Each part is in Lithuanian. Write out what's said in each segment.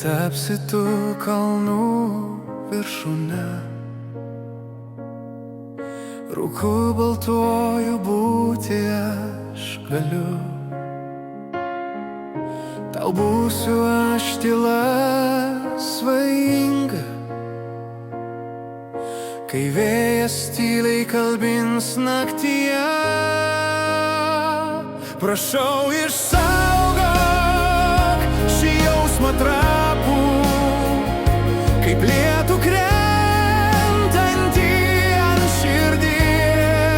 tapsi tu kalnų viršūne, rūku baltuoju būti aš galiu. Tau būsiu aš tyla svajinga, kai vėjas tyliai kalbins naktyje. Prašau, išsaugok šį jausmą trapų, kaip lietų krentantį ant širdies.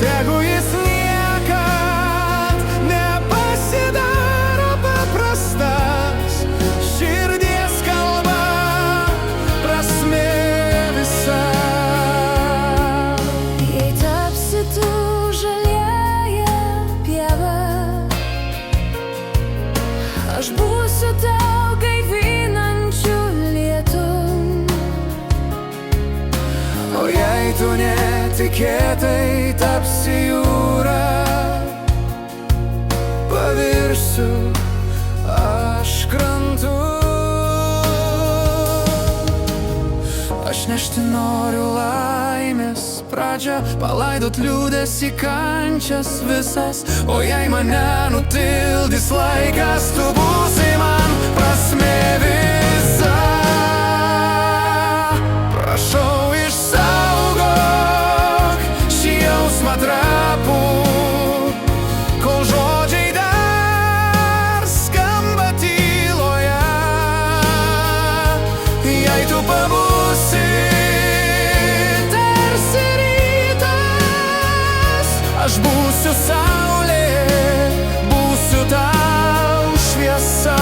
Tegu jis niekad nepasidaro paprastas, širdies kalba prasmė visa. Jei tapsi tu žaliąja pieva, aš būsiu tau gaivinančiu lietum. O jei tu netikėtai tapsi jūra, pavirsiu aš krantu. Aš nešti noriu laimės pradžią, palaidot liūdesį, kančias visas. O jei mane nutildys laikas, tu būsi man prasmė visa. Prašau, išsaugok šį jausmą trapų, kol žodžiai dar skamba tyloje. Jei tu pabūsi tarsi rytas, aš būsiu saulė, būsiu tau šviesa.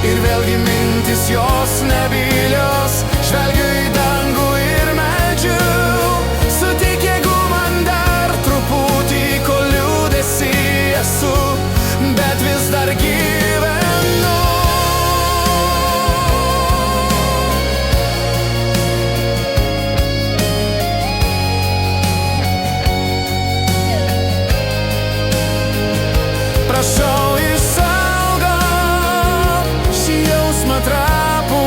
Ir vėlgi mintis jos nebylios, žvelgiu į dangų ir meldžiu. Suteik jėgų man dar truputį, kol liūdesy esu, bet vis dar gyvenu. Prašau, išsaugok šį jausmą trapų,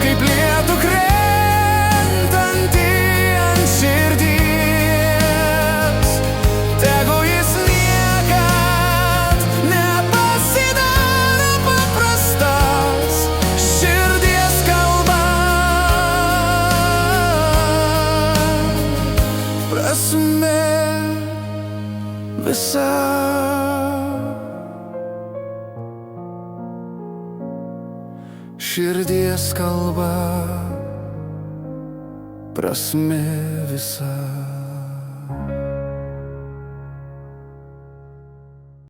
kaip lietų krentantį ant širdies. Tegu jis niekad nepasidaro paprastas, širdies kalba prasmė visa. Širdies kalba prasmė visa.